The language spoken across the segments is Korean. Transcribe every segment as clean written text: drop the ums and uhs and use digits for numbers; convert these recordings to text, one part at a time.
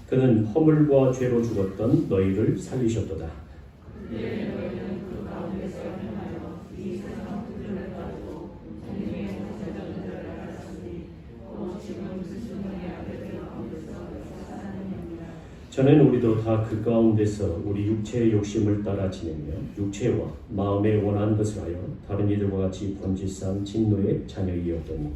그는 허물과 죄로 죽었던 너희를 살리셨도다. 전에는 우리도 다 그 가운데서 우리 육체의 욕심을 따라 지내며 육체와 마음에 원하는 것을 하여 다른 이들과 같이 본질상 진노의 자녀이었더니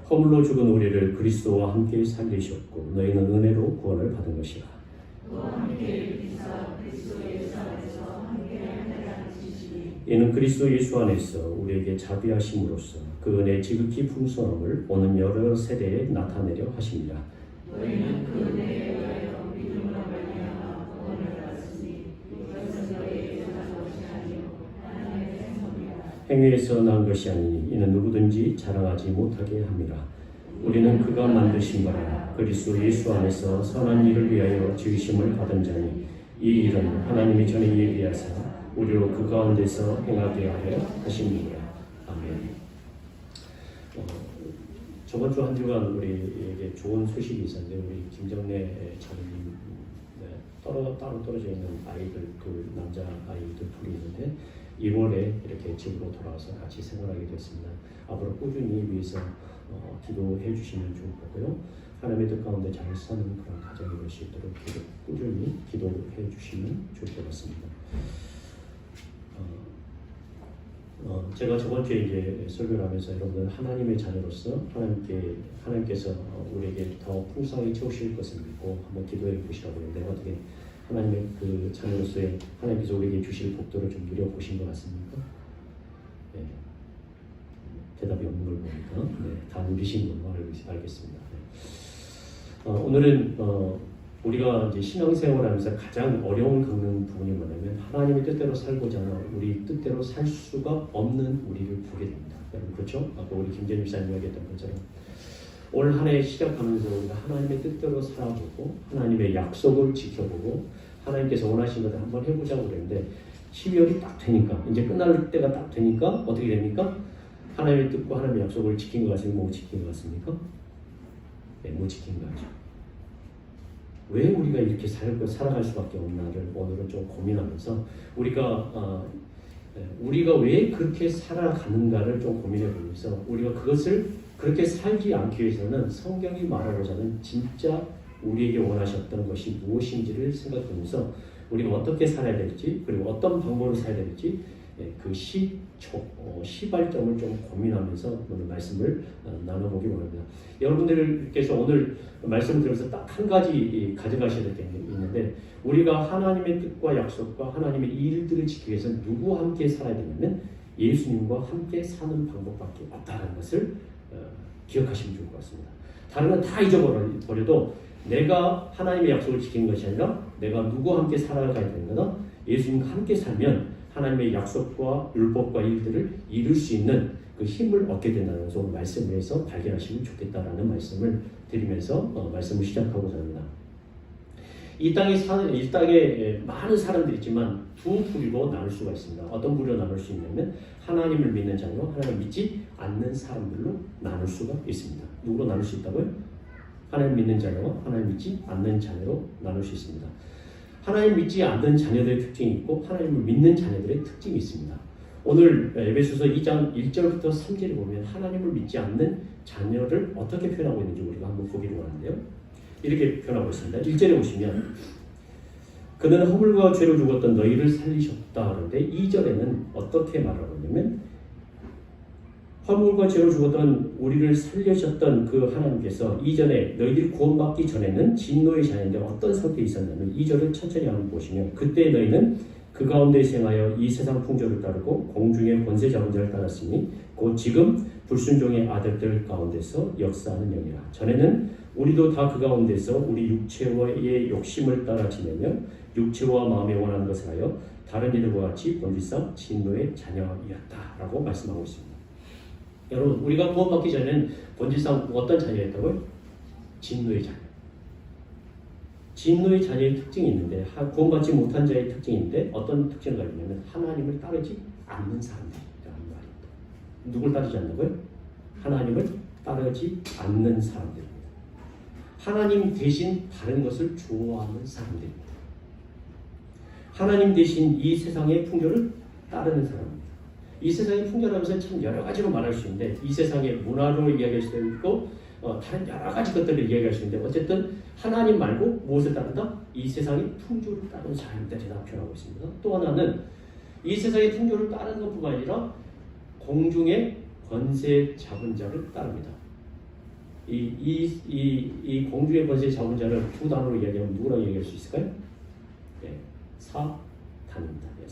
허물로 죽은 우리를 그리스도와 함께 살리셨고 너희는 은혜로 구원을 받은 것이라. 이는 그리스도 예수 안에서 우리에게 자비하심으로써 그 은혜의 지극히 풍성함을 오는 여러 세대에 나타내려 하십니다. 너희는 그 은혜에 의하여 믿음으로 말미암아 구원을 받았으니 이것은 너희에게서 난 것이 아니요 하나님의 선물이라. 행위에서 난 것이 아니니 이는 누구든지 자랑하지 못하게 함이라. 우리는 그가 만드신 바라 그리스도 예수 안에서 선한 일을 위하여 지으심을 받은 자니 이 일은 하나님이 전에 예비하사 우리로 그 가운데서 행하게 하려 하십니다. 아멘. 저번 주 한 주간 우리에게 좋은 소식이 있었는데 우리 김정래 장로님 따로 떨어져 있는 아이들 그 남자 아이들 둘이 있는데 1월에 이렇게 집으로 돌아와서 같이 생활하게 됐습니다. 앞으로 꾸준히 위해서 기도해 주시면 좋을 거고요. 하나님의 뜻 가운데 잘 사는 그런 가정이 될 수 있도록 꾸준히 기도해 주시면 좋을 것 같습니다. 제가 저번 주에 이제 설교를 하면서 여러분들 하나님의 자녀로서 하나님께서 우리에게 더 풍성히 채우실 것을 믿고 한번 기도해 보시라고 했는데 어떻게 하나님의 그 자녀로서의 하나님께서 우리에게 주실 복도를 좀 누려보신 것 같습니까? 네. 대답이 없는 걸 보니까 다 누리신 걸로 알겠습니다. 오늘은 우리가 이제 신앙생활하면서 가장 어려움을 겪는 부분이 뭐냐면 하나님의 뜻대로 살고자 하는 우리 뜻대로 살 수가 없는 우리를 보게 됩니다. 여러분 그렇죠? 아까 우리 김재현 목사님 이야기했던 것처럼 올 한 해 시작하면서 우리가 하나님의 뜻대로 살아보고 하나님의 약속을 지켜보고 하나님께서 원하시는 것을 한번 해보자고 그랬는데 12월이 딱 되니까 이제 끝날 때가 딱 되니까 어떻게 됩니까? 하나님의 뜻과 하나님의 약속을 지킨 것 같습니까? 못 지킨 것 같습니까? 네, 못 지킨 거죠. 왜 우리가 이렇게 살아갈 수밖에 없나를 오늘은 좀 고민하면서 우리가 왜 그렇게 살아가는가를 좀 고민해 보면서 우리가 그것을 그렇게 살지 않기 위해서는 성경이 말하고자 하는 진짜 우리에게 원하셨던 것이 무엇인지를 생각하면서 우리가 어떻게 살아야 될지 그리고 어떤 방법으로 살아야 될지 그 시발점을 좀 고민하면서 오늘 말씀을 나눠보기 원합니다. 여러분들께서 오늘 말씀을 들으면서 딱 한 가지 가져가셔야 될 게 있는데 우리가 하나님의 뜻과 약속과 하나님의 일들을 지키기 위해서는 누구와 함께 살아야 되냐면 예수님과 함께 사는 방법밖에 없다는 것을 기억하시면 좋을 것 같습니다. 다른 건 다 잊어버려도 내가 하나님의 약속을 지키는 것이 아니라 내가 누구와 함께 살아가야 되는 거다. 예수님과 함께 살면 하나님의 약속과 율법과 일들을 이룰 수 있는 그 힘을 얻게 된다는 것을 오늘 말씀에서 발견하시면 좋겠다라는 말씀을 드리면서 말씀을 시작하고자 합니다. 이 땅에 많은 사람들이 있지만 두 부류로 나눌 수가 있습니다. 어떤 부류로 나눌 수 있냐면 하나님을 믿는 자녀와 하나님을 믿지 않는 사람들로 나눌 수가 있습니다. 누구로 나눌 수 있다고요? 하나님 믿는 자녀와 하나님 믿지 않는 자녀로 나눌 수 있습니다. 하나님 믿지 않는 자녀들의 특징이 있고 하나님을 믿는 자녀들의 특징이 있습니다. 오늘 에베소서 2장 1절부터 3절에 보면 하나님을 믿지 않는 자녀를 어떻게 표현하고 있는지 우리가 한번 보기를 원하는데요. 이렇게 표현하고 있습니다. 1절에 보시면 그는 허물과 죄로 죽었던 너희를 살리셨다 그런데 2절에는 어떻게 말하고 있냐면 허물과 죄로 죽었던 우리를 살려셨던 그 하나님께서 이전에 너희들이 구원받기 전에는 진노의 자녀인데 어떤 상태에 있었냐면 2절을 천천히 한번 보시면 그때 너희는 그 가운데 생하여 이 세상 풍조를 따르고 공중의 권세 잡은 자를 따랐으니 곧 지금 불순종의 아들들 가운데서 역사하는 영이라. 전에는 우리도 다 그 가운데서 우리 육체와의 욕심을 따라 지내며 육체와 마음에 원하는 것을 하여 다른 이들과 같이 본질상 진노의 자녀이었다라고 말씀하고 있습니다. 여러분 우리가 구원받기 전에는 본질상 어떤 자녀였다고요? 진노의 자녀. 진노의 자녀의 특징이 있는데 구원받지 못한 자의 특징인데 어떤 특징을 가지고 있냐면 하나님을 따르지 않는 사람들이라는 말입니다. 누굴 따르지 않는다고요? 하나님을 따르지 않는 사람들입니다. 하나님 대신 다른 것을 좋아하는 사람들입니다. 하나님 대신 이 세상의 풍조를 따르는 사람입니다. 이 세상의 풍조라면서 참 여러 가지로 말할 수 있는데 이 세상의 문화로 이야기할 수도 있고 다른 여러 가지 것들을 이야기할 수 있는데 어쨌든 하나님 말고 무엇을 따른다? 이 세상의 풍조를 따르는 사람들이라 표현하고 있습니다. 또 하나는 이 세상의 풍조를 따르는 것뿐만 아니라 공중의 권세 잡은 자를 따릅니다. 이 공중의 권세 잡은 자를 두 단어로 이야기하면 누구라고 얘기할 수 있을까요? 네, 사탄입니다. 네,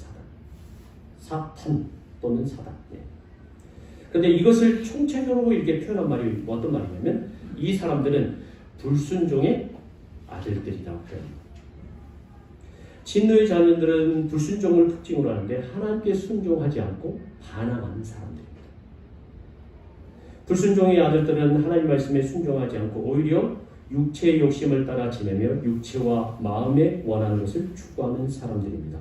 사탄 또는 사단. 네. 그런데 이것을 총체적으로 이렇게 표현한 말이 어떤 말이냐면 이 사람들은 불순종의 아들들이라고 표현합니다. 진노의 자녀들은 불순종을 특징으로 하는데 하나님께 순종하지 않고 반항하는 사람들입니다. 불순종의 아들들은 하나님 말씀에 순종하지 않고 오히려 육체의 욕심을 따라 지내며 육체와 마음에 원하는 것을 추구하는 사람들입니다.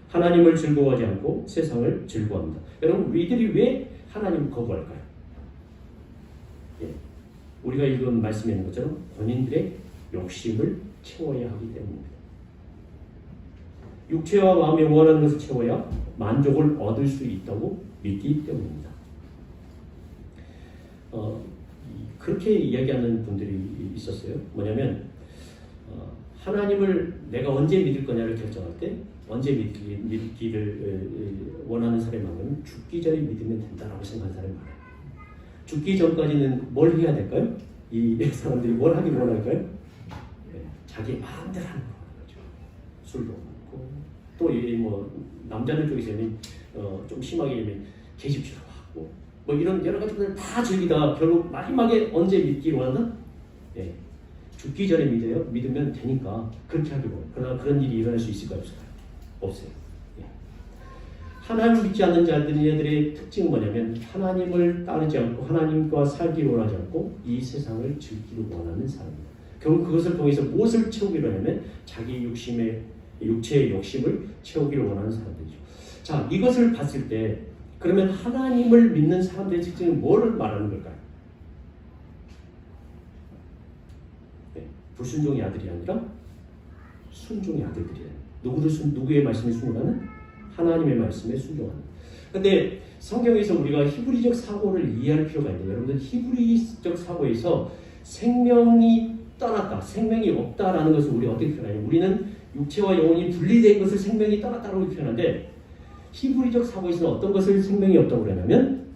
하나님을 즐거워하지 않고 세상을 즐거워합니다. 여러분, 우리들이 왜 하나님을 거부할까요? 예, 우리가 읽은 말씀에 있는 것처럼 본인들의 욕심을 채워야 하기 때문입니다. 육체와 마음에 원하는 것을 채워야 만족을 얻을 수 있다고 믿기 때문입니다. 그렇게 이야기하는 분들이 있었어요. 뭐냐면 하나님을 내가 언제 믿을 거냐를 결정할 때 언제 믿기를 원하는 사람이 많으면 죽기 전에 믿으면 된다라고 생각하는 사람이 많아요. 죽기 전까지는 뭘 해야 될까요? 이 사람들이 뭘 하기 원할까요? 네, 자기 마음대로 하는 거죠. 술도 먹고 또 뭐 남자들 쪽에서는 좀 심하게 계집질도 하고 뭐 이런 여러 가지 것들을 다 즐기다 결국 마지막에 언제 믿기를 원한다? 네, 죽기 전에 믿으면 되니까 그렇게 하기 원해요. 그러나 그런 일이 일어날 수 있을까요? 없어요. 예. 하나님을 믿지 않는 자들의 특징은 뭐냐면 하나님을 따르지 않고 하나님과 살기를 원하지 않고 이 세상을 즐기기를 원하는 사람입니다. 결국 그것을 통해서 무엇을 채우기로 하냐면 자기 육체의 욕심을 채우기를 원하는 사람들이죠. 자, 이것을 봤을 때 그러면 하나님을 믿는 사람들의 특징은 뭐를 말하는 걸까요? 네, 불순종의 아들이 아니라 순종의 아들들이에요. 누구의 말씀에 순종하는? 하나님의 말씀에 순종하는. 그런데 성경에서 우리가 히브리적 사고를 이해할 필요가 있는데 여러분들 히브리적 사고에서 생명이 떠났다, 생명이 없다라는 것을 우리 어떻게 표현하냐? 우리는 육체와 영혼이 분리된 것을 생명이 떠났다라고 표현하는데 히브리적 사고에서는 어떤 것을 생명이 없다고 그러냐면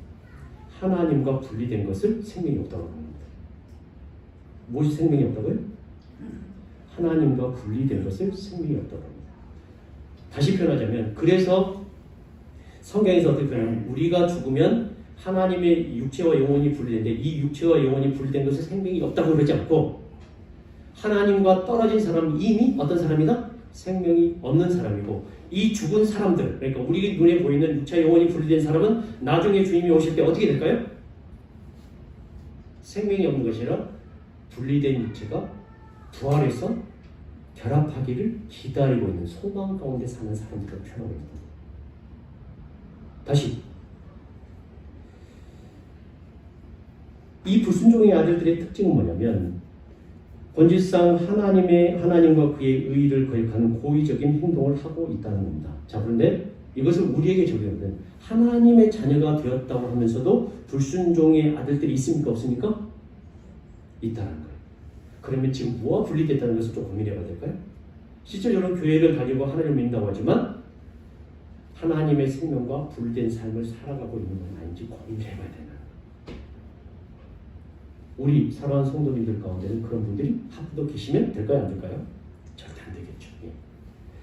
하나님과 분리된 것을 생명이 없다고 합니다. 무엇이 생명이 없다고요? 하나님과 분리된 것을 생명이 없다고 합니다. 다시 표현하자면 그래서 성경에서 어떻게 표현하냐면 우리가 죽으면 하나님의 육체와 영혼이 분리되는데 이 육체와 영혼이 분리된 것을 생명이 없다고 그러지 않고 하나님과 떨어진 사람은 이미 어떤 사람이다? 생명이 없는 사람이고 이 죽은 사람들 그러니까 우리 눈에 보이는 육체와 영혼이 분리된 사람은 나중에 주님이 오실 때 어떻게 될까요? 생명이 없는 것이 아니라 분리된 육체가 부활해서 결합하기를 기다리고 있는 소망 가운데 사는 사람들을 표현하고 있는 겁니다. 다시 이 불순종의 아들들의 특징은 뭐냐면 본질상 하나님과 그의 의의를 거역하는 고의적인 행동을 하고 있다는 겁니다. 자, 그런데 이것을 우리에게 적용하면 하나님의 자녀가 되었다고 하면서도 불순종의 아들들이 있습니까? 없습니까? 있다는 거예요. 그러면 지금 뭐와 분리됐다는 것을 좀 고민해 봐야 될까요? 실제적으로 교회를 다니고 하나님을 믿는다고 하지만 하나님의 생명과 분리된 삶을 살아가고 있는 건 아닌지 고민해 봐야 되나. 우리 사랑하는 성도님들 가운데는 그런 분들이 한 분도 계시면 될까요? 안 될까요? 절대 안 되겠죠. 예.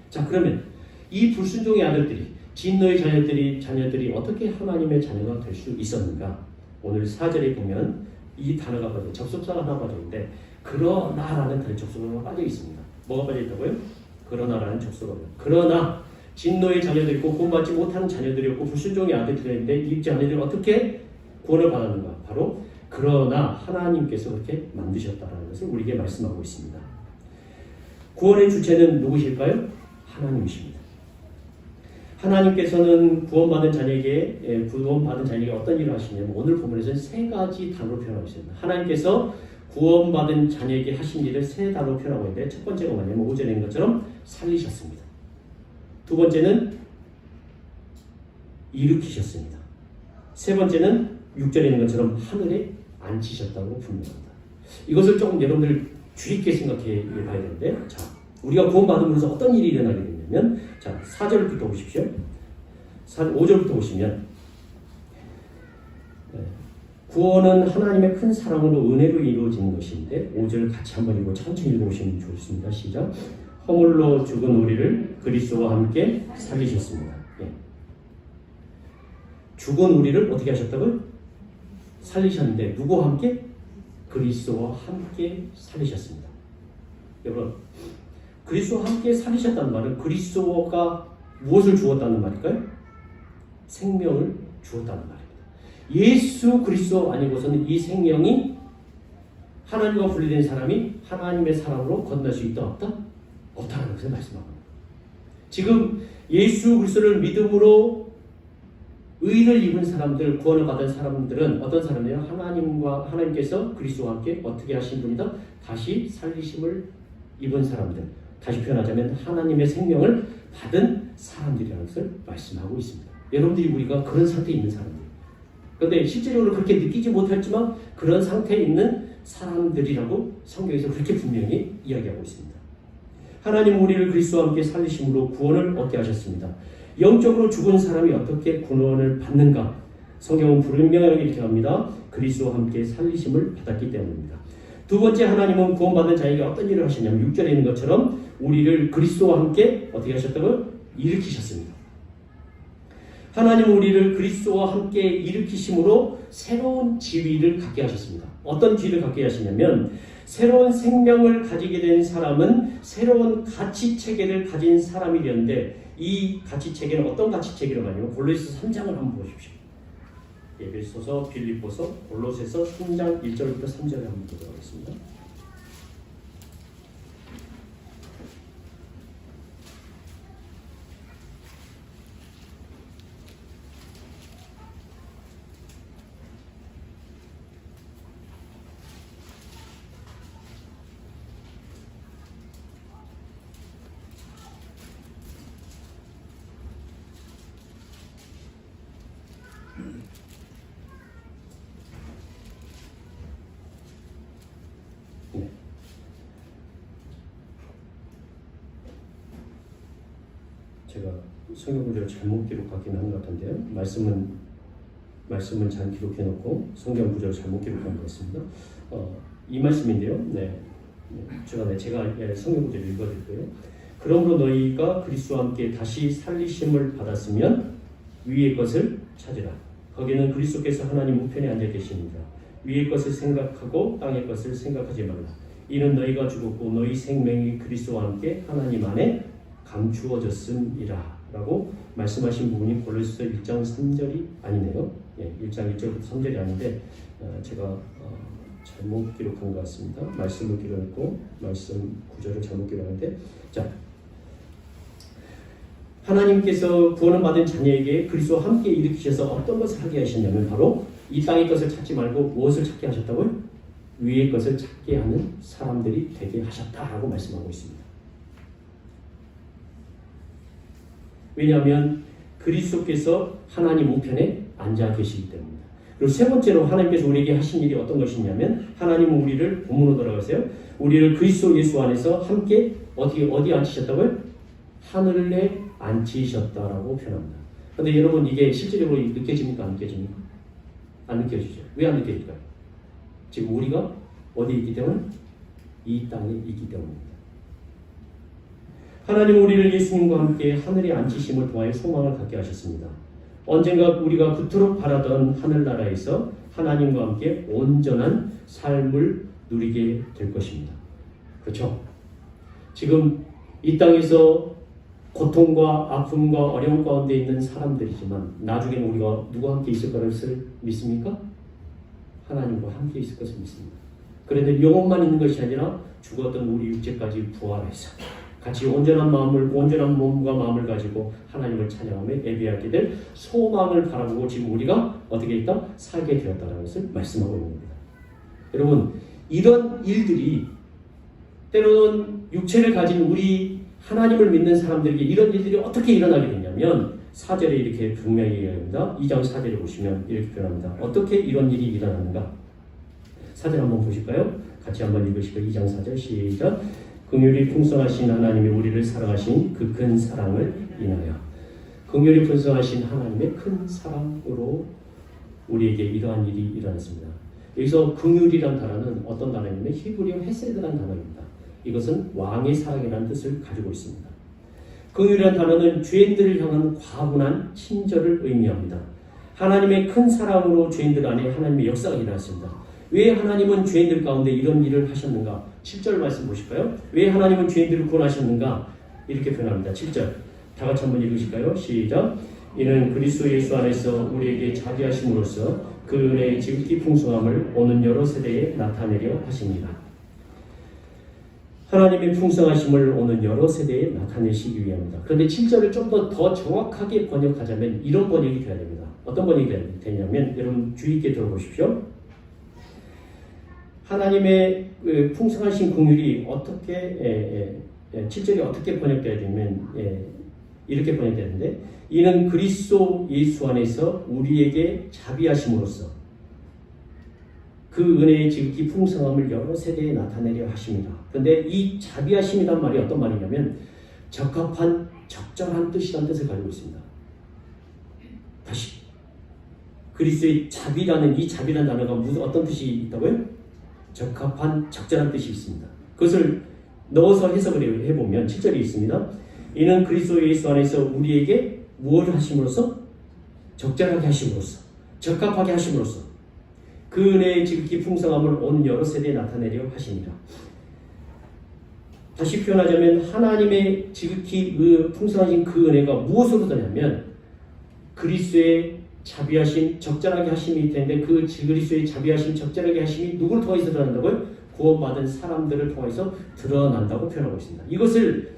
자, 그러면 이 불순종의 아들들이 진노의 자녀들이 어떻게 하나님의 자녀가 될 수 있었는가? 오늘 4절에 보면 이 단어가 빠져 접속사가 하나 빠져 있는데 그러나라는 단어 접속사가 빠져 있습니다. 뭐가 빠져 있다고요? 그러나라는 접속어가. 그러나 진노의 자녀들이 있고 구원받지 못하는 자녀들이었고 불순종의 아들들인데 이 자녀들이 어떻게 구원을 받았는가? 바로 그러나 하나님께서 그렇게 만드셨다는 것을 우리에게 말씀하고 있습니다. 구원의 주체는 누구실까요? 하나님이십니다. 하나님께서는 구원받은 자녀에게 어떤 일을 하시냐면 오늘 본문에서는 세 가지 단어로 표현하고 있습니다. 하나님께서 구원받은 자녀에게 하신 일을 세 단어로 표현하고 있는데 첫 번째가 뭐냐면 5절에 있는 것처럼 살리셨습니다. 두 번째는 일으키셨습니다. 세 번째는 6절에 있는 것처럼 하늘에 앉히셨다고 분명합니다. 이것을 조금 여러분들 주의 깊게 생각해 봐야 되는데, 자, 우리가 구원받으면서 어떤 일이 일어나게 되냐면, 자, 4절부터 보십시오. 5절부터 보시면, 구원은 하나님의 큰 사랑으로 은혜로 이루어지는 것인데, 5절 같이 한번 읽고 천천히 읽어보시면 좋습니다. 시작. 허물로 죽은 우리를 그리스도와 함께 살리셨습니다. 예. 죽은 우리를 어떻게 하셨다고요? 살리셨는데 누구와 함께? 그리스도와 함께 살리셨습니다. 여러분, 그리스도와 함께 살리셨다는 말은 그리스도가 무엇을 주었다는 말일까요? 생명을 주었다는 말입니다. 예수 그리스도 아니고서는 이 생명이 하나님과 분리된 사람이 하나님의 사랑으로 건널 수 있다 없다? 없다는 것을 말씀하고 있습니다. 지금 예수 그리스도를 믿음으로 의를 입은 사람들, 구원을 받은 사람들은 어떤 사람이에요? 하나님께서 그리스도와 함께 어떻게 하신 분이다? 다시 살리심을 입은 사람들. 다시 표현하자면 하나님의 생명을 받은 사람들이라는 것을 말씀하고 있습니다. 여러분들이 우리가 그런 상태에 있는 사람들. 그런데 실제로는 그렇게 느끼지 못했지만 그런 상태에 있는 사람들이라고 성경에서 그렇게 분명히 이야기하고 있습니다. 하나님 우리를 그리스도와 함께 살리심으로 구원을 얻게 하셨습니다. 영적으로 죽은 사람이 어떻게 구원을 받는가? 성경은 분명하게 이렇게 합니다. 그리스도와 함께 살리심을 받았기 때문입니다. 두 번째, 하나님은 구원받은 자에게 어떤 일을 하셨냐면 6절에 있는 것처럼 우리를 그리스도와 함께 어떻게 하셨다고요? 일으키셨습니다. 하나님은 우리를 그리스도와 함께 일으키심으로 새로운 지위를 갖게 하셨습니다. 어떤 지위를 갖게 하시냐면 새로운 생명을 가지게 된 사람은 새로운 가치체계를 가진 사람이 되는데 이 가치체계는 어떤 가치체계로 가냐면 골로새서 3장을 한번 보십시오. 에베소서, 빌립보서, 골로새서 3장 1절부터 3절에 한번 보도록 하겠습니다. 네. 제가 성경 구절을 잘못 기록하긴 한 것 같은데요. 말씀은 잘 기록해놓고 성경 구절을 잘못 기록한 것 같습니다. 이 말씀인데요. 네. 제가 성경 구절을 읽어드릴게요. 그러므로 너희가 그리스도와 함께 다시 살리심을 받았으면 위의 것을 찾으라. 거기는 그리스도께서 하나님 우편에 앉아 계십니다. 위의 것을 생각하고 땅의 것을 생각하지 말라. 이는 너희가 죽었고 너희 생명이 그리스도와 함께 하나님 안에 감추어졌음이라 라고 말씀하신 부분이 골로새서 1장 3절이 아니네요. 1장 1절부터 3절이 아닌데 제가 잘못 기록한 것 같습니다. 말씀을 기록했고 말씀 구절을 잘못 기록했는데, 자, 하나님께서 구원을 받은 자녀에게 그리스도와 함께 일으키셔서 어떤 것을 하게 하셨냐면 바로 이 땅의 것을 찾지 말고 무엇을 찾게 하셨다고요? 위의 것을 찾게 하는 사람들이 되게 하셨다라고 말씀하고 있습니다. 왜냐하면 그리스도께서 하나님 우편에 앉아 계시기 때문입니다. 그리고 세 번째로 하나님께서 우리에게 하신 일이 어떤 것이냐면 하나님은 우리를 본문으로 돌아가세요. 우리를 그리스도 예수 안에서 함께 어디 앉히셨다고요? 하늘에 앉히셨다라고 표현합니다. 그런데 여러분 이게 실질적으로 느껴집니까? 안 느껴집니까? 안 느껴지죠. 왜 안 느껴질까요? 지금 우리가 어디에 있기 때문에? 이 땅에 있기 때문입니다. 하나님 우리를 예수님과 함께 하늘에 앉히심을 통하여 소망을 갖게 하셨습니다. 언젠가 우리가 그토록 바라던 하늘나라에서 하나님과 함께 온전한 삶을 누리게 될 것입니다. 그렇죠? 지금 이 땅에서 고통과 아픔과 어려움 가운데 있는 사람들이지만 나중에는 우리가 누구와 함께 있을 것을 믿습니까? 하나님과 함께 있을 것을 믿습니다. 그런데 영혼만 있는 것이 아니라 죽었던 우리 육체까지 부활해서 같이 온전한 몸과 마음을 가지고 하나님을 찬양하며 예배하게 될 소망을 바라보고 지금 우리가 어떻게 했다? 살게 되었다는 것을 말씀하고 있는 겁니다. 여러분, 이런 일들이 때로는 육체를 가진 우리 하나님을 믿는 사람들에게 이런 일들이 어떻게 일어나게 되냐면 4절에 이렇게 분명히 얘기합니다. 2장 4절에 보시면 이렇게 표현합니다. 어떻게 이런 일이 일어나는가? 4절 한번 보실까요? 같이 한번 읽으시고 2장 4절 시작. 긍휼이 풍성하신 하나님이 우리를 사랑하신 그 큰 사랑을 인하여. 긍휼이 풍성하신 하나님의 큰 사랑으로 우리에게 이러한 일이 일어났습니다. 여기서 긍휼이란 단어는 어떤 단어냐면 히브리어 헤세드라는 단어입니다. 이것은 왕의 사랑이라는 뜻을 가지고 있습니다. 긍휼이라는 단어는 죄인들을 향한 과분한 친절을 의미합니다. 하나님의 큰 사랑으로 죄인들 안에 하나님의 역사가 일어났습니다. 왜 하나님은 죄인들 가운데 이런 일을 하셨는가? 7절 말씀 보실까요? 왜 하나님은 죄인들을 구원하셨는가? 이렇게 표현합니다. 7절 다 같이 한번 읽으실까요? 시작. 이는 그리스도 예수 안에서 우리에게 자비하심으로써 그 은혜의 지극히 풍성함을 오는 여러 세대에 나타내려 하십니다. 하나님의 풍성하심을 오는 여러 세대에 나타내시기 위함입니다. 그런데 7절을 좀 더 정확하게 번역하자면 이런 번역이 되어야 됩니다. 어떤 번역이 되냐면 여러분 주의 있게 들어보십시오. 하나님의 풍성하신 긍휼이 어떻게 7절이 어떻게 번역되어야 되면 이렇게 번역되는데 이는 그리스도 예수 안에서 우리에게 자비하심으로써 그 은혜의 지극히 풍성함을 여러 세대에 나타내려 하십니다. 그런데 이 자비하심이란 말이 어떤 말이냐면 적합한 적절한 뜻이라는 뜻을 가지고 있습니다. 다시 그리스도의 자비라는 이 자비라는 단어가 무슨 어떤 뜻이 있다고요? 적합한 적절한 뜻이 있습니다. 그것을 넣어서 해석을 해보면 7절이 있습니다. 이는 그리스도 예수 안에서 우리에게 무엇을 하심으로써? 적절하게 하심으로써 적합하게 하심으로써 그 은혜의 지극히 풍성함을 온 여러 세대에 나타내려 하십니다. 다시 표현하자면 하나님의 지극히 풍성하신 그 은혜가 무엇으로 되냐면 그리스도의 자비하심, 적절하게 하심이 텐데 그 그리스도의 자비하심, 적절하게 하심이 누구를 통해서 드러난다고요? 구원받은 사람들을 통해서 드러난다고 표현하고 있습니다. 이것을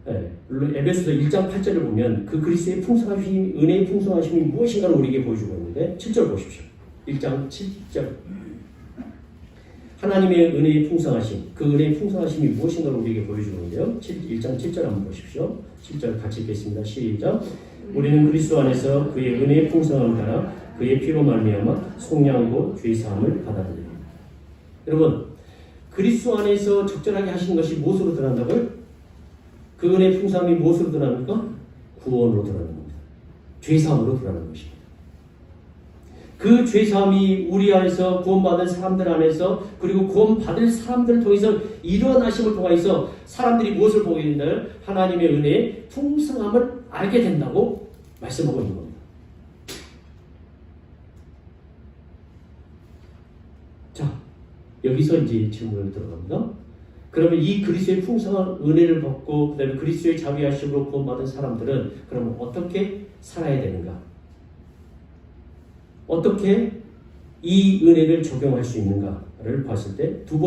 에베소서 1장 8절을 보면 그 그리스도의 풍성하심, 은혜의 풍성하심이 무엇인가를 우리에게 보여주고 있는데 7절 보십시오. 1장 7절 하나님의 은혜의 풍성하심, 그 은혜의 풍성하심이 무엇인가를 우리에게 보여주고 있는데요. 1장 7절 한번 보십시오. 7절 같이 읽겠습니다. 시작. 우리는 그리스도 안에서 그의 은혜의 풍성함을 따라 그의 피로 말미암아 속량하고 죄 사함을 받아들입니다. 여러분, 그리스도 안에서 적절하게 하신 것이 무엇으로 드러난다고요? 그 은혜의 풍성함이 무엇으로 드러납니까? 구원으로 드러나는 겁니다. 죄 사함으로 드러나는 것입니다. 그 죄 사함이 우리 안에서 구원받은 사람들 안에서 그리고 구원받을 사람들을 통해서 일어나심을 통해서 사람들이 무엇을 보게 된다면 하나님의 은혜의 풍성함을 알게 된다고 말씀하고 있는 겁니다. 자, 여기서 이제 질문을 들어갑니다. 그러면 이 그리스도의 풍성한 은혜를 받고 그 다음에 그리스도의 자비하심으로 구원받은 사람들은 그러면 어떻게 살아야 되는가? 어떻게 이 은혜를 적용할 수 있는가를 봤을 때 두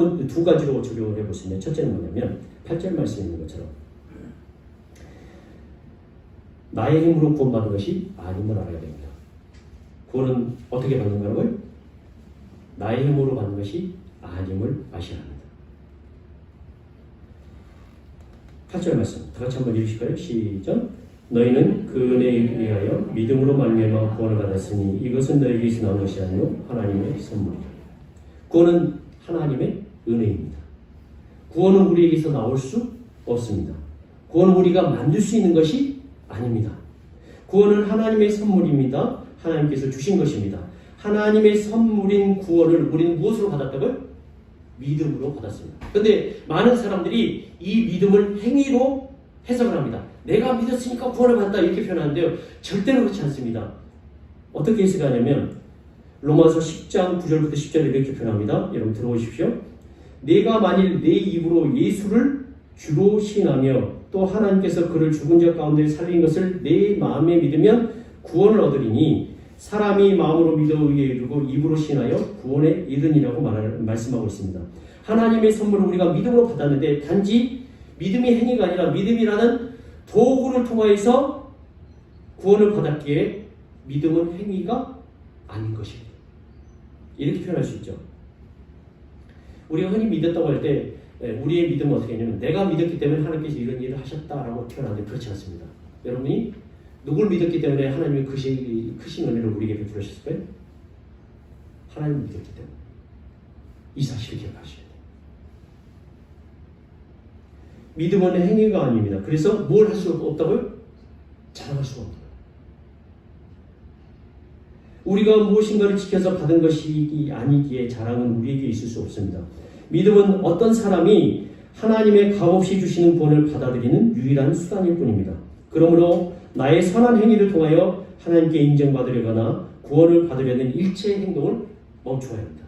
가지로 적용을 해볼 수 있는데 첫째는 뭐냐면 8절 말씀에 있는 것처럼 나의 힘으로 구원받은 것이 아님을 알아야 됩니다. 구원은 어떻게 받는 거라고요? 나의 힘으로 받는 것이 아님을 아셔야 합니다. 8절 말씀 다 같이 한번 읽으실까요? 시작. 너희는 그 은혜에 의하여 믿음으로 말미암아 구원을 받았으니 이것은 너희에게서 나온 것이 아니요 하나님의 선물이다. 구원은 하나님의 은혜입니다. 구원은 우리에게서 나올 수 없습니다. 구원은 우리가 만들 수 있는 것이 아닙니다. 구원은 하나님의 선물입니다. 하나님께서 주신 것입니다. 하나님의 선물인 구원을 우리는 무엇으로 받았다고요? 믿음으로 받았습니다. 그런데 많은 사람들이 이 믿음을 행위로 해석을 합니다. 내가 믿었으니까 구원을 받았다 이렇게 표현하는데요. 절대로 그렇지 않습니다. 어떻게 해석하냐면 로마서 10장 9절부터 10절에 이렇게 표현합니다. 여러분 들어보십시오. 내가 만일 내 입으로 예수를 주로 시인하며 또 하나님께서 그를 죽은 자 가운데 살린 것을 내 마음에 믿으면 구원을 얻으리니 사람이 마음으로 믿어 의에 이르고 입으로 시인하여 구원에 이르니라고 말씀하고 있습니다. 하나님의 선물을 우리가 믿음으로 받았는데 단지 믿음이 행위가 아니라 믿음이라는 도구를 통하여서 구원을 받았기에 믿음은 행위가 아닌 것입니다. 이렇게 표현할 수 있죠. 우리가 흔히 믿었다고 할 때 우리의 믿음은 어떻게 하냐면 내가 믿었기 때문에 하나님께서 이런 일을 하셨다라고 표현하는데 그렇지 않습니다. 여러분이 누굴 믿었기 때문에 하나님이 크신 은혜를 우리에게 베풀으셨을까요? 하나님을 믿었기 때문에. 이 사실을 기억하셔야 돼요. 믿음은 행위가 아닙니다. 그래서 뭘 할 수 없다고요? 자랑할 수가 없는 거예요. 우리가 무엇인가를 지켜서 받은 것이 아니기에 자랑은 우리에게 있을 수 없습니다. 믿음은 어떤 사람이 하나님의 값없이 주시는 구원을 받아들이는 유일한 수단일 뿐입니다. 그러므로 나의 선한 행위를 통하여 하나님께 인정받으려거나 구원을 받으려는 일체의 행동을 멈춰야 합니다.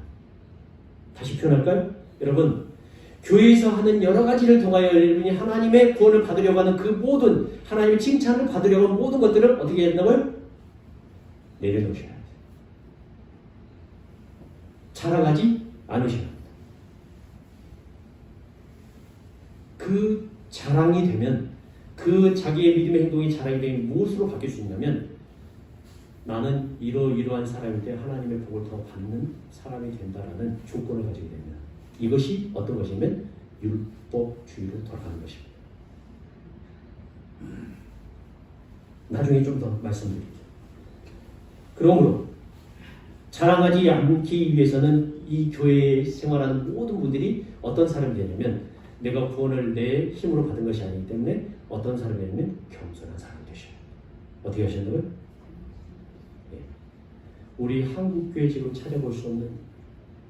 다시 표현할까요? 여러분, 교회에서 하는 여러 가지를 통하여 여러분이 하나님의 구원을 받으려고 하는 그 모든 하나님의 칭찬을 받으려고 하는 모든 것들을 어떻게 해야 된다고요? 내려놓으셔야 합니다. 자랑하지 않으셔야 합니다. 그 자랑이 되면 그 자기의 믿음의 행동이 자랑이 되면 무엇으로 바뀔 수 있냐면 나는 이러한 사람인데 하나님의 복을 더 받는 사람이 된다라는 조건을 가지게 됩니다. 이것이 어떤 것이냐면 율법주의로 돌아가는 것입니다. 나중에 좀 더 말씀드릴게요. 그러므로 자랑하지 않기 위해서는 이 교회에 생활하는 모든 분들이 어떤 사람이 되냐면 내가 구원을 내 힘으로 받은 것이 아니기 때문에 어떤 사람이 되냐면 겸손한 사람이 되셔요. 어떻게 하신다고요? 우리 한국교회 지금 찾아볼 수 없는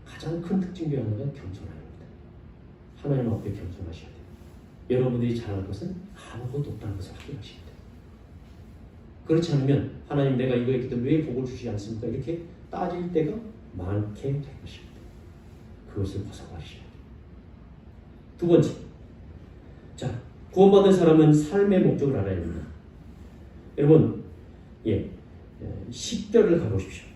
가장 큰 특징 중에 하나가 겸손함입니다. 하나님 앞에 겸손하셔야 돼요. 여러분들이 잘할 것은 아무것도 없다는 것을 확인하셔야 돼요. 그렇지 않으면 하나님 내가 이거 했기 때문에 왜 복을 주시지 않습니까? 이렇게 따질 때가 많게 될 것입니다. 그것을 벗어나셔야 돼요. 두 번째, 자 구원받은 사람은 삶의 목적을 알아야 됩니다. 여러분, 10절을 가보십시오.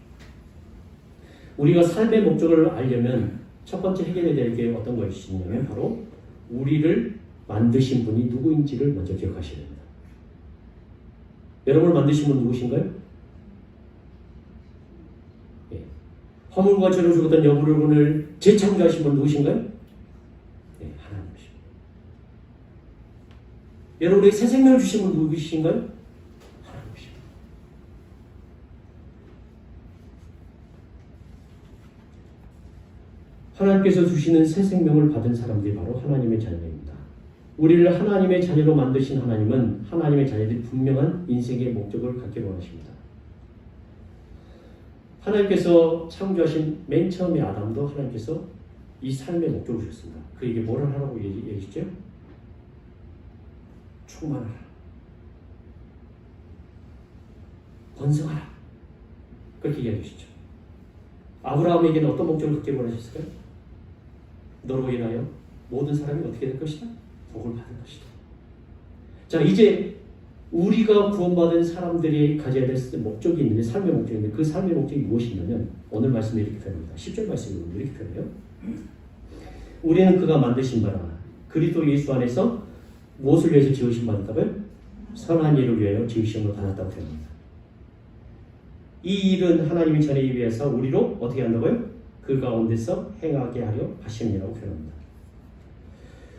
우리가 삶의 목적을 알려면 첫 번째 해결해야 될 게 어떤 것이냐면 바로 우리를 만드신 분이 누구인지를 먼저 기억하셔야 됩니다. 여러분을 만드신 분 누구신가요? 허물과 죄로 죽었던 여러분을 재창조하신 분 누구신가요? 하나님이십니다. 여러분에게 새 생명을 주신 분 누구신가요? 하나님이십니다. 하나님께서 주시는 새 생명을 받은 사람들이 바로 하나님의 자녀입니다. 우리를 하나님의 자녀로 만드신 하나님은 하나님의 자녀들이 분명한 인생의 목적을 갖기를 원하십니다. 하나님께서 창조하신 맨 처음에 아담도 하나님께서 이 삶의 목적을 주셨습니다. 그에게 뭐를 하라고 얘기했죠? 충만하라. 번성하라. 그렇게 얘기하시죠. 아브라함에게는 어떤 목적을 갖게 원하셨을까요? 너로 인하여 모든 사람이 어떻게 될 것이다? 복을 받을 것이다. 자, 이제 우리가 구원받은 사람들이 가져야 될 목적이 있는데, 삶의 목적이 있는데, 그 삶의 목적이 무엇이냐면 오늘 말씀에 이렇게 표현합니다. 10절 말씀에 이렇게 표현해요. 우리는 그가 만드신 바라 그리스도 예수 안에서 무엇을 위해서 지으심 받았다고요? 선한 일을 위하여 지으심을 받았다고 표현합니다. 이 일은 하나님의 자녀에 위해서 우리로 어떻게 한다고요? 그 가운데서 행하게 하려 하심이라고 표현합니다.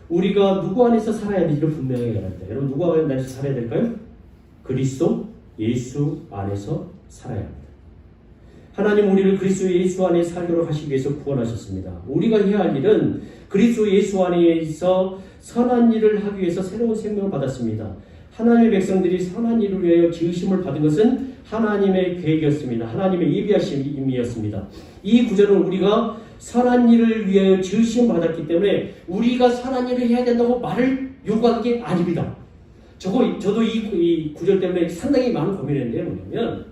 우리가 누구 안에서 살아야 되지를 분명하게 말합니다. 여러분, 누구 안에서 살아야 될까요? 그리스도 예수 안에서 살아야 합니다. 하나님 우리를 그리스도 예수 안에 살도록 하시기 위해서 구원하셨습니다. 우리가 해야 할 일은 그리스도 예수 안에서 선한 일을 하기 위해서 새로운 생명을 받았습니다. 하나님의 백성들이 선한 일을 위하여 지으심을 받은 것은 하나님의 계획이었습니다. 하나님의 예비하심이었습니다. 이 구절은 우리가 선한 일을 위하여 지으심을 받았기 때문에 우리가 선한 일을 해야 된다고 말을 요구하는 게 아닙니다. 저도 이 구절 때문에 상당히 많은 고민했는데 뭐냐면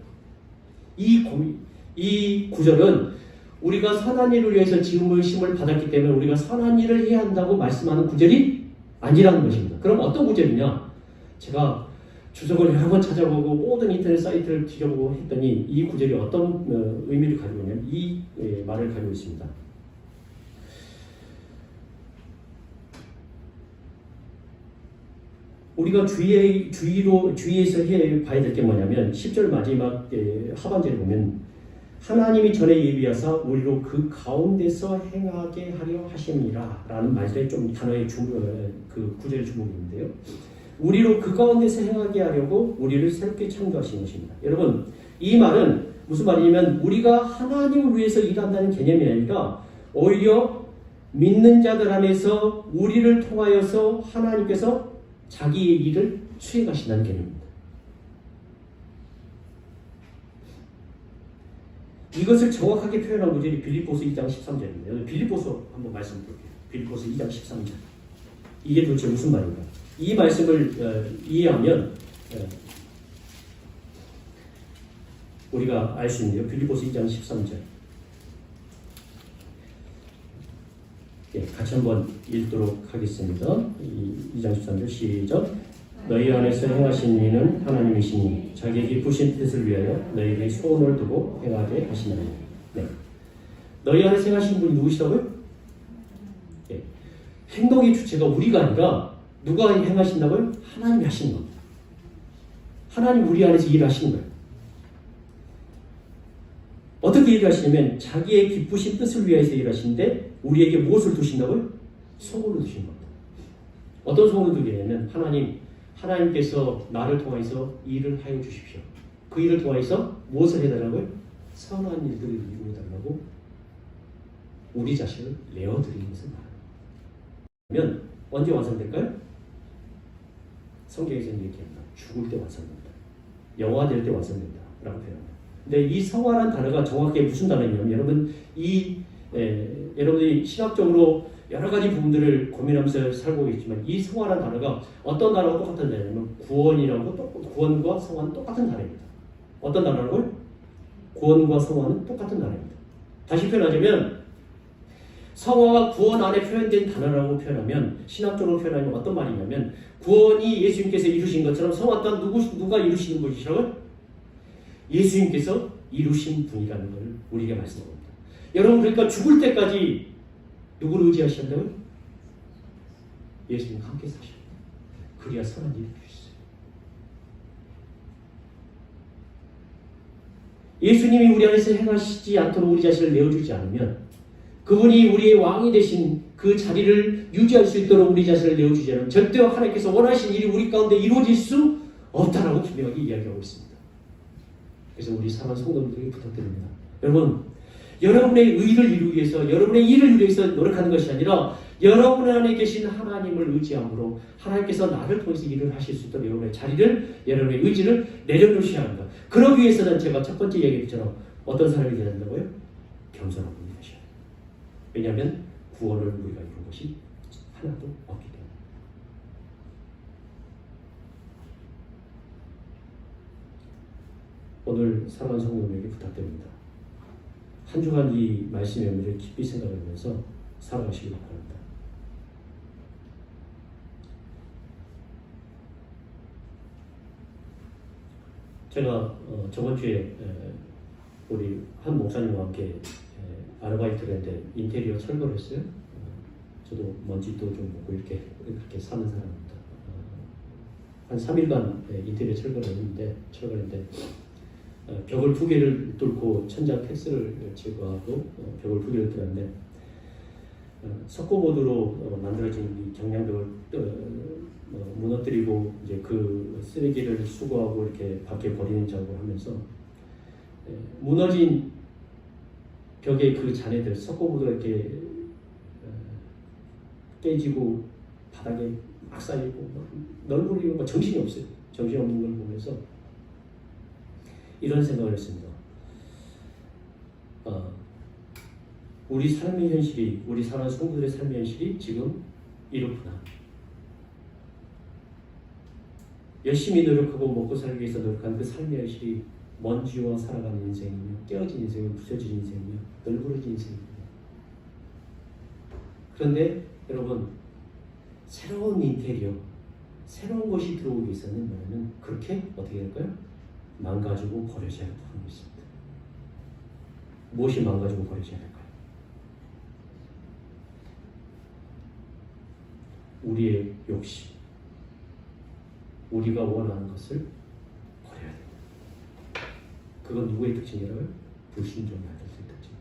이 구절은 우리가 선한 일을 위해서 지으심을 받았기 때문에 우리가 선한 일을 해야 한다고 말씀하는 구절이 아니라는 것입니다. 그럼 어떤 구절이냐? 제가 주석을 여러 번 찾아보고 모든 인터넷 사이트를 뒤져보고 했더니 이 구절이 어떤 의미를 가지고 있냐면 이 말을 가지고 있습니다. 우리가 주의해서 봐야 될 게 뭐냐면 10절 마지막 하반절에 보면 하나님이 전에 예비하사 우리로 그 가운데서 행하게 하려 하심이라 라는 말에 좀 단어의 그 구절의 주목인데요. 우리로 그 가운데서 행하게 하려고 우리를 새롭게 창조하신 것입니다. 여러분, 이 말은 무슨 말이냐면 우리가 하나님을 위해서 일한다는 개념이 아니라 오히려 믿는 자들 안에서 우리를 통하여서 하나님께서 자기의 일을 수행하신다는 개념입니다. 이것을 정확하게 표현한 구절이 빌립보서 2장 13절입니다. 빌립보서 한번 말씀드릴게요. 빌립보서 2장 13절. 이게 도대체 무슨 말인가? 이 말씀을 이해하면 우리가 알 수 있는데요. 빌립보서 2장 13절. 같이 한번 읽도록 하겠습니다. 2장 13절 시작. 너희 안에서 행하신 이는 하나님이시니 자기의 기쁘신 뜻을 위하여 너희에게 소원을 두고 행하게 하시나니. 네. 너희 안에서 행하신 분이 누구시다고요? 네. 행동의 주체가 우리가 아니라 누가 행하신다고요? 하나님이 하시는 겁니다. 하나님 우리 안에서 일하시는 거예요. 어떻게 일하시냐면 자기의 기쁘신 뜻을 위해서 일하시는데 우리에게 무엇을 두신다고요? 소원을 두신 겁니다. 어떤 소원을 두게 되냐면 하나님께서 나를 통해서 일을 하여 주십시오. 그 일을 통해서 무엇을 해달라고요? 선한 일들을 이루어달라고 우리 자신을 내어드리는 것을 말합니다. 언제 완성될까요? 성경에서는 얘기합니다. 죽을 때 완성된다. 영화될 때 완성된다. 라고 표현합니다. 근데 이 성화라는 단어가 정확하게 무슨 단어냐면 여러분 여러분이 신학적으로 여러 가지 부분들을 고민하면서 살고 있지만 이 성화라는 단어가 어떤 단어가 똑같은 단어냐면 구원과 성화는 똑같은 단어입니다. 어떤 단어라고요? 구원과 성화는 똑같은 단어입니다. 다시 표현하자면 성화와 구원 안에 표현된 단어라고 표현하면 신학적으로 표현하면 어떤 말이냐면 구원이 예수님께서 이루신 것처럼 성화 또한 누가 이루시는 것이라고요? 예수님께서 이루신 분이라는 것을 우리에게 말씀합니다. 여러분 그러니까 죽을 때까지 누구를 의지하신다고요? 예수님과 함께 사셔야 돼요. 그래야 선한 일을 이룰 수 있어요. 예수님이 우리 안에서 행하시지 않도록 우리 자신을 내어주지 않으면 그분이 우리의 왕이 되신 그 자리를 유지할 수 있도록 우리 자신을 내어주지 않으면 절대로 하나님께서 원하신 일이 우리 가운데 이루어질 수 없다라고 분명하게 이야기하고 있습니다. 그래서 우리 사랑하는 성도님들에게 부탁드립니다. 여러분, 여러분의 의를 이루기 위해서, 여러분의 일을 이루기 위해서 노력하는 것이 아니라 여러분 안에 계신 하나님을 의지함으로 하나님께서 나를 통해서 일을 하실 수 있도록 여러분의 자리를, 여러분의 의지를 내려놓으셔야 합니다. 그러기 위해서는 제가 첫 번째 얘기했처럼 어떤 사람이 되어야 된다고요? 겸손한 분이 되셔야 돼요. 왜냐하면 구원을 우리가 이룬 것이 하나도 없기 때문에. 오늘 사랑하는 성도님에게 부탁드립니다. 한 주간 이 말씀의 의미를 깊이 생각하면서 살아가시기 바랍니다. 제가 저번 주에 우리 한 목사님과 함께 아르바이트를 했는데 인테리어 철거를 했어요. 저도 먼지도 좀 먹고 이렇게 사는 사람입니다. 한 3일간 인테리어 철거를 했는데 벽을 2개를 뚫고 천장 팩스를 제거하고 벽을 2개를 뚫었는데 석고보드로 만들어진 이 경량벽을 무너뜨리고 이제 그 쓰레기를 수거하고 이렇게 밖에 버리는 작업을 하면서 무너진 벽의 그 잔해들 석고보드가 이렇게 깨지고 바닥에 막 쌓이고 널브러지고 정신이 없어요. 정신이 없는 걸 보면서 이런 생각을 했습니다. 우리 삶의 현실이, 우리 사랑하는 성도들의 삶의 현실이 지금 이렇구나. 열심히 노력하고 먹고 살기 위해서 노력하는 그 삶의 현실이 먼지와 살아가는 인생이며 깨어진 인생이며 부서진 인생이며 널브러진 인생이며 그런데 여러분 새로운 인테리어, 새로운 것이 들어오기 위해서는 뭐냐면 그렇게 어떻게 될까요? 망가지고 버려져야 하는 것입니다. 무엇이 망가지고 버려져야 할까요? 우리의 욕심, 우리가 원하는 것을 버려야 됩니다. 그건 누구의 특징이라고요? 불순종의 아들의 특징.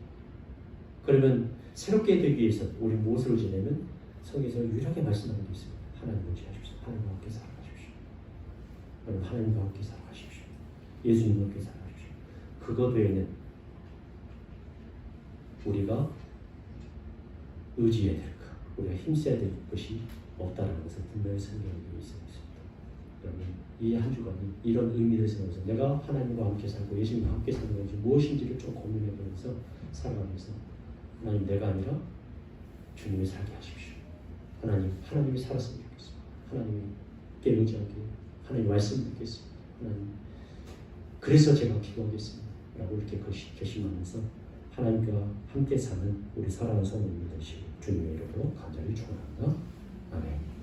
그러면 새롭게 되기 위해서 우리 무엇을 지내면 성경에서 유일하게 말씀하는 게 있습니다. 하나님을 의지하십시오. 하나님과 함께 살아가십시오. 여러분 하나님과 함께 살아가십시오. 예수님과 함께 살아가십시오. 그것 외에는 우리가 의지해야 될 것, 우리가 힘써야 될 것이 없다는 것을 분명히 성경에 있습니다. 여러분 이 한 주간이 이런 의미를 생각해서 내가 하나님과 함께 살고 예수님과 함께 사는 것이 무엇인지를 좀 고민해보면서 살아가면서 하나님 내가 아니라 주님이 살게 하십시오. 하나님이 살았으면 좋겠습니다. 하나님께 의지하게 하나님 말씀 듣겠습니다. 하나님 그래서 제가 기도하겠습니다. 라고 이렇게 결심하면서 하나님과 함께 사는 우리 사랑하는 성도님들 되시고 주님의 이름으로 간절히 축원합니다. 아멘.